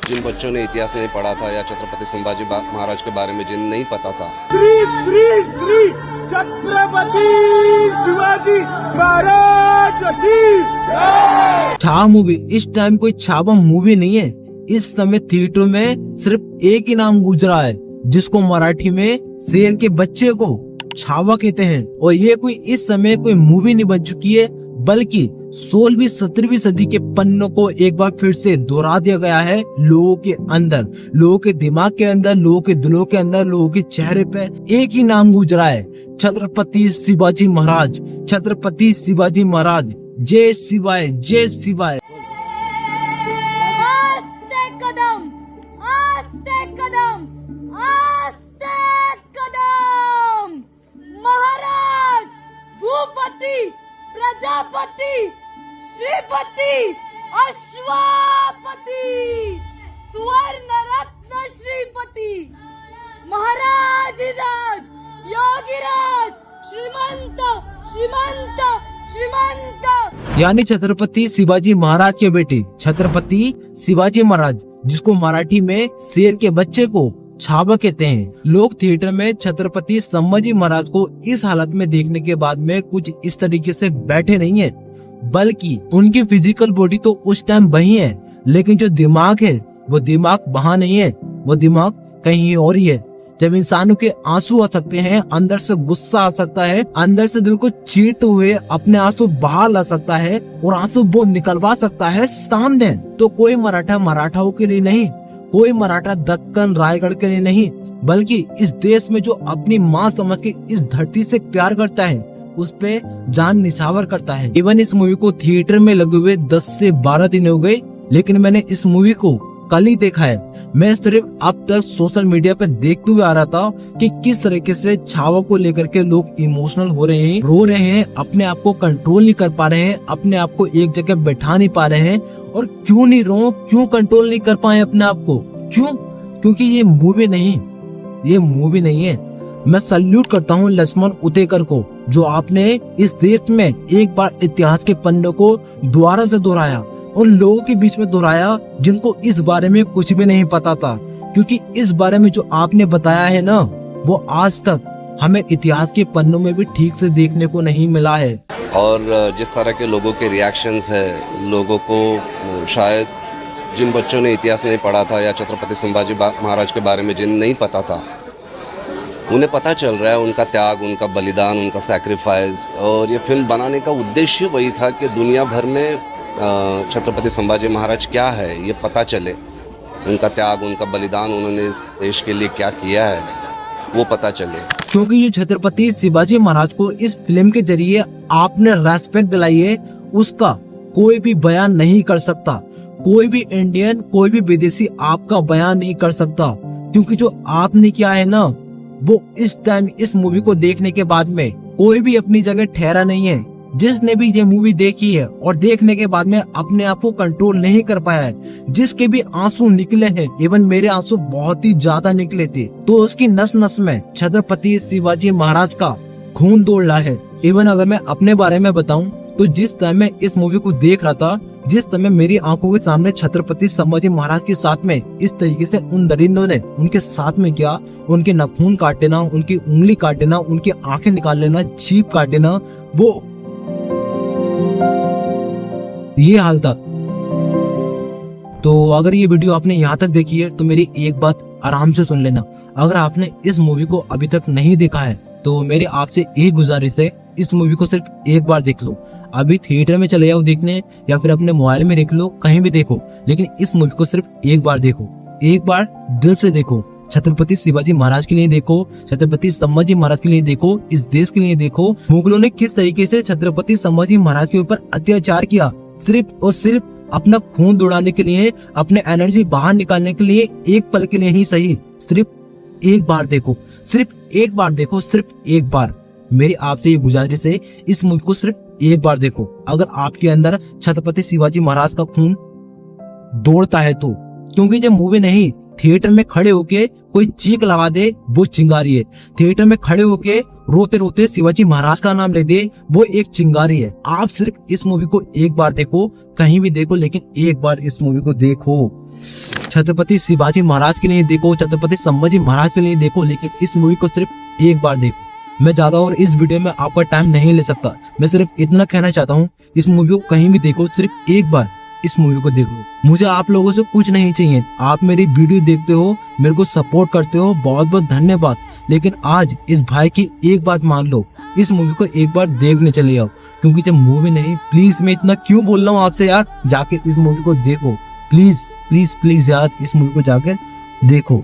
जिन बच्चों ने इतिहास नहीं पढ़ा था या छत्रपति संभाजी महाराज के बारे में जिन्हें नहीं पता था, श्री श्री श्री छत्रपति शिवाजी महाराज की जय। छावा मूवी इस टाइम कोई छावा मूवी नहीं है। इस समय थिएटर में सिर्फ एक ही नाम गुजरा है, जिसको मराठी में शेर के बच्चे को छावा कहते हैं। और ये कोई इस समय कोई मूवी नहीं बन चुकी है, बल्कि 16वीं 17वीं सदी के पन्नों को एक बार फिर से दोहरा दिया गया है लोगों के अंदर, लोगों के दिमाग के अंदर, लोगों के दिलों के अंदर, लोगों के चेहरे पे एक ही नाम गुजरा है, छत्रपति शिवाजी महाराज। छत्रपति शिवाजी महाराज। जय शिवाय, जय शिवाय। आस्ते कदम, आस्ते कदम, आस्ते कदम। महाराज, भूपति, प्रजापति, श्रीपति, अश्वापति, सुवर्ण रत्न श्रीपति, महाराज राज, योगीराज, श्रीमंत, श्रीमंत, श्रीमंत। यानी छत्रपति शिवाजी महाराज के बेटे छत्रपति शिवाजी महाराज, जिसको मराठी में शेर के बच्चे को छावा कहते हैं। लोग थिएटर में छत्रपति संभाजी महाराज को इस हालत में देखने के बाद में कुछ इस तरीके से बैठे नहीं है, बल्कि उनकी फिजिकल बॉडी तो उस टाइम वही है, लेकिन जो दिमाग है वो दिमाग वहाँ नहीं है, वो दिमाग कहीं और ही है। जब इंसानों के आंसू आ सकते हैं, अंदर से गुस्सा आ सकता है, अंदर से दिल को चीरते हुए अपने आंसू बाहर ला सकता है और आंसू वो निकलवा सकता है सामने, तो कोई मराठा मराठाओं के लिए नहीं, कोई मराठा दक्कन रायगढ़ के लिए नहीं, बल्कि इस देश में जो अपनी माँ समझ के इस धरती से प्यार करता है, उस पे जान निछावर करता है। इवन इस मूवी को थिएटर में लगे हुए 10 से 12 दिन हो गए, लेकिन मैंने इस मूवी को कल ही देखा है। मैं सिर्फ अब तक सोशल मीडिया पे देखते हुए आ रहा था कि किस तरीके से छावा को लेकर के लोग इमोशनल हो रहे हैं, रो रहे हैं, अपने आप को कंट्रोल नहीं कर पा रहे हैं, अपने आप को एक जगह बैठा नहीं पा रहे हैं। और क्यों नहीं रो, क्यों कंट्रोल नहीं कर पाए अपने आप को, क्यों? क्योंकि ये मूवी नहीं, ये मूवी नहीं है। मैं सल्यूट करता हूँ लक्ष्मण उतेकर को, जो आपने इस देश में एक बार इतिहास के पन्नों को दोबारा से दोहराया, उन लोगों के बीच में दोहराया जिनको इस बारे में कुछ भी नहीं पता था। क्योंकि इस बारे में जो आपने बताया है ना, वो आज तक हमें इतिहास के पन्नों में भी ठीक से देखने को नहीं मिला है। और जिस तरह के लोगों के रिएक्शंस है, लोगों को शायद जिन बच्चों ने इतिहास नहीं पढ़ा था या छत्रपति संभाजी महाराज के बारे में जिन्हें नहीं पता था, उन्हें पता चल रहा है उनका त्याग, उनका बलिदान, उनका सैक्रिफाइस। और ये फिल्म बनाने का उद्देश्य वही था कि दुनिया भर में छत्रपति संभाजी महाराज क्या है ये पता चले, उनका त्याग, उनका बलिदान, उन्होंने इस देश के लिए क्या किया है वो पता चले। क्योंकि ये छत्रपति शिवाजी महाराज को इस फिल्म के जरिए आपने रेस्पेक्ट दिलाई है, उसका कोई भी बयान नहीं कर सकता। कोई भी इंडियन, कोई भी विदेशी आपका बयान नहीं कर सकता। क्योंकि जो आपने किया है ना, वो इस टाइम इस मूवी को देखने के बाद में कोई भी अपनी जगह ठहरा नहीं है। जिसने भी ये मूवी देखी है और देखने के बाद में अपने आप को कंट्रोल नहीं कर पाया है, जिसके भी आंसू निकले हैं, इवन मेरे आंसू बहुत ही ज्यादा निकले थे, तो उसकी नस नस में छत्रपति शिवाजी महाराज का खून दौड़ रहा है। इवन अगर मैं अपने बारे में बताऊं, तो जिस टाइम मैं इस मूवी को देख रहा था, जिस समय मेरी आंखों के सामने छत्रपति संभाजी महाराज के साथ में इस तरीके से उन दरिंदों ने उनके साथ में किया, उनके नाखून काट देना, उनकी उंगली काट देना, उनकी आंखें निकाल लेना, जीभ काट देना, वो ये हाल था। तो अगर ये वीडियो आपने यहाँ तक देखी है, तो मेरी एक बात आराम से सुन लेना। अगर आपने इस मूवी को अभी तक नहीं देखा है, तो मेरी आपसे एक गुजारिश है, इस मूवी को सिर्फ एक बार देख लो। अभी थिएटर में चले जाओ देखने, या फिर अपने मोबाइल में देख लो, कहीं भी देखो, लेकिन इस मूवी को सिर्फ एक बार देखो, एक बार दिल से देखो। छत्रपति शिवाजी महाराज के लिए देखो, छत्रपति संभाजी महाराज के लिए देखो, इस देश के लिए देखो। मुगलों ने किस तरीके से छत्रपति संभाजी महाराज के ऊपर अत्याचार किया, सिर्फ और सिर्फ अपना खून दौड़ाने के लिए, अपने एनर्जी बाहर निकालने के लिए, एक पल के लिए ही सही, सिर्फ एक बार देखो, सिर्फ एक बार देखो, सिर्फ एक बार। मेरी आपसे ये गुजारिश है, इस मूवी को सिर्फ एक बार देखो। अगर आपके अंदर छत्रपति शिवाजी महाराज का खून दौड़ता है तो, क्योंकि ये मूवी नहीं, थिएटर में खड़े होके कोई चीख लगा दे वो चिंगारी है, थिएटर में खड़े होके रोते रोते शिवाजी महाराज का नाम ले दे वो एक चिंगारी है। आप सिर्फ इस मूवी को एक बार देखो, कहीं भी देखो, लेकिन एक बार इस मूवी को देखो। छत्रपति शिवाजी महाराज के लिए देखो, छत्रपति संभाजी महाराज के लिए देखो, लेकिन इस मूवी को सिर्फ एक बार देखो। मैं ज्यादा और इस वीडियो में आपका टाइम नहीं ले सकता। मैं सिर्फ इतना कहना चाहता हूँ, इस मूवी को कहीं भी देखो, सिर्फ एक बार इस मूवी को देख लो। मुझे आप लोगों से कुछ नहीं चाहिए, आप मेरी वीडियो देखते हो, मेरे को सपोर्ट करते हो, बहुत बहुत धन्यवाद। लेकिन आज इस भाई की एक बात मान लो, इस मूवी को एक बार देखने चले जाओ, क्योंकि जब मूवी नहीं, प्लीज मैं इतना क्यों बोल रहा हूँ आपसे यार, जाके इस मूवी को देखो प्लीज प्लीज प्लीज यार, इस मूवी को जाके देखो।